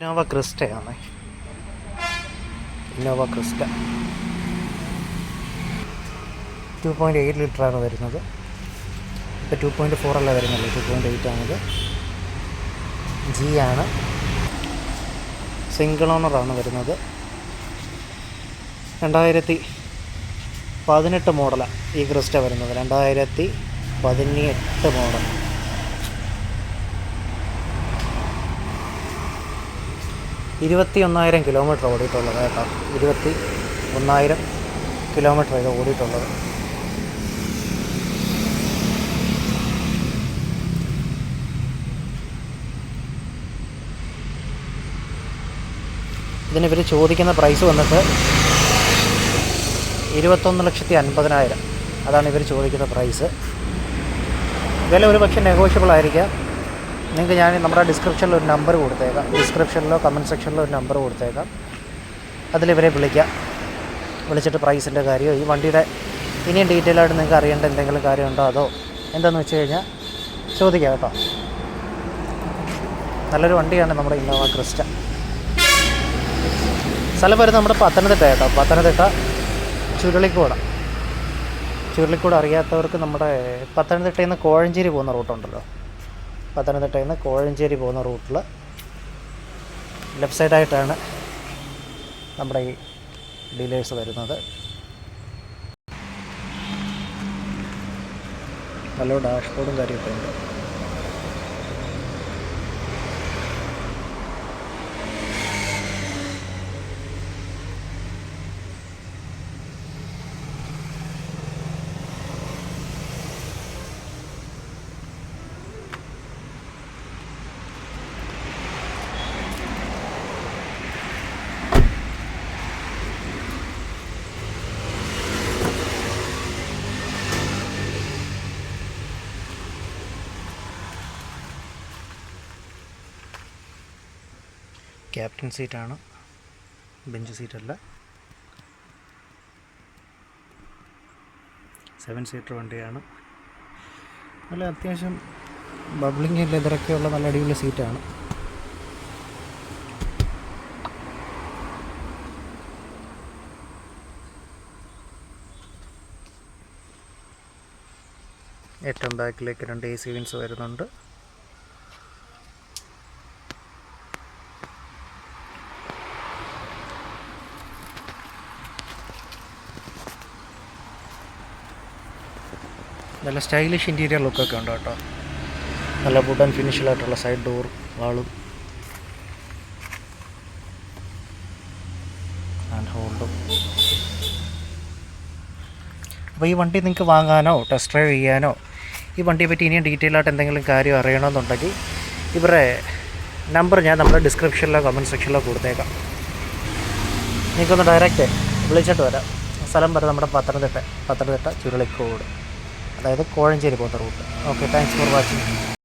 Innova ക്രിസ്റ്റയാണ്. Innova Crysta 2.8 ലിറ്ററാണ് വരുന്നത്. ഇപ്പോൾ 2.4 അല്ല വരുന്നുള്ളൂ, 2.8 ആണിത്. ജി ആണ്, സിംഗിൾ ഓണറാണ് വരുന്നത്. 2018 മോഡലാണ് ഈ ക്രിസ്റ്റ വരുന്നത്. 2018 മോഡൽ. 21,000 കിലോമീറ്റർ ഓടിയിട്ടുള്ളത് കേട്ടോ. 21,000 കിലോമീറ്റർ ഇത് ഓടിയിട്ടുള്ളത്. ഇതിനിവർ ചോദിക്കുന്ന പ്രൈസ് വന്നിട്ട് 21,50,000. അതാണ് ഇവർ ചോദിക്കുന്ന പ്രൈസ്. വില ഒരു പക്ഷേ നെഗോഷ്യബിൾ ആയിരിക്കാം. നിങ്ങൾക്ക് ഞാൻ നമ്മുടെ ഡിസ്ക്രിപ്ഷനിൽ ഒരു നമ്പർ കൊടുത്തേക്കാം, ഡിസ്ക്രിപ്ഷനിലോ കമൻറ്റ് സെക്ഷനിലോ ഒരു നമ്പർ കൊടുത്തേക്കാം. അതിലിവരെ വിളിച്ചിട്ട് പ്രൈസിൻ്റെ കാര്യമോ ഈ വണ്ടിയുടെ ഇനിയും ഡീറ്റെയിൽ ആയിട്ട് നിങ്ങൾക്ക് അറിയേണ്ട എന്തെങ്കിലും കാര്യമുണ്ടോ അതോ എന്താണെന്ന് വെച്ച് കഴിഞ്ഞാൽ ചോദിക്കാം കേട്ടോ. നല്ലൊരു വണ്ടിയാണ് നമ്മുടെ ഇന്നോവ ക്രിസ്റ്റ. സ്ഥലം വരുന്നത് നമ്മുടെ പത്തനംതിട്ട കേട്ടോ. പത്തനംതിട്ട ചുരുളിക്കൂട് അറിയാത്തവർക്ക് നമ്മുടെ പത്തനംതിട്ടയിൽ നിന്ന് കോഴഞ്ചേരി പോകുന്ന റൂട്ടുണ്ടല്ലോ, പത്തനംതിട്ടയിൽ നിന്ന് കോഴഞ്ചേരി പോകുന്ന റൂട്ടിൽ ലെഫ്റ്റ് സൈഡായിട്ടാണ് നമ്മുടെ ഈ ഡീലേഴ്സ് വരുന്നത്. നല്ല ഡാഷ്ബോർഡും കാര്യമൊക്കെ ഉണ്ട്. ക്യാപ്റ്റൻ സീറ്റാണ്, ബെഞ്ച് സീറ്റല്ല. 7 സീറ്റർ വണ്ടിയാണ്. നല്ല അത്യാവശ്യം ബബ്ലിങ് ലെതറൊക്കെയുള്ള നല്ല അടിപൊളി സീറ്റാണ്. ഏറ്റവും ബാക്കിലേക്ക് 2 AC വിൻസ് വരുന്നുണ്ട്. നല്ല സ്റ്റൈലിഷ് ഇൻറ്റീരിയർ ലുക്കൊക്കെ ഉണ്ട് കേട്ടോ. നല്ല വുഡ് ആൻഡ് ഫിനിഷിലായിട്ടുള്ള സൈഡ് ഡോർ വാളും ആൻഡ് ഹോൾഡും. അപ്പോൾ ഈ വണ്ടി നിങ്ങൾക്ക് വാങ്ങാനോ ടെസ്റ്റ് ഡ്രൈവ് ചെയ്യാനോ ഈ വണ്ടിയെ പറ്റി ഇനിയും ഡീറ്റെയിൽ ആയിട്ട് എന്തെങ്കിലും കാര്യം അറിയണമെന്നുണ്ടെങ്കിൽ ഇവരുടെ നമ്പർ ഞാൻ നമ്മുടെ ഡിസ്ക്രിപ്ഷനിലോ കമൻറ്റ് സെക്ഷനിലോ കൊടുത്തേക്കാം. നിങ്ങൾക്കൊന്ന് ഡയറക്റ്റ് വിളിച്ചിട്ട് വരാം. സ്ഥലം വരെ നമ്മുടെ പത്തനംതിട്ട ചുരുളിക്കോട്, അതായത് കോഴഞ്ചേരി പോകുന്ന route. Okay, thanks for watching.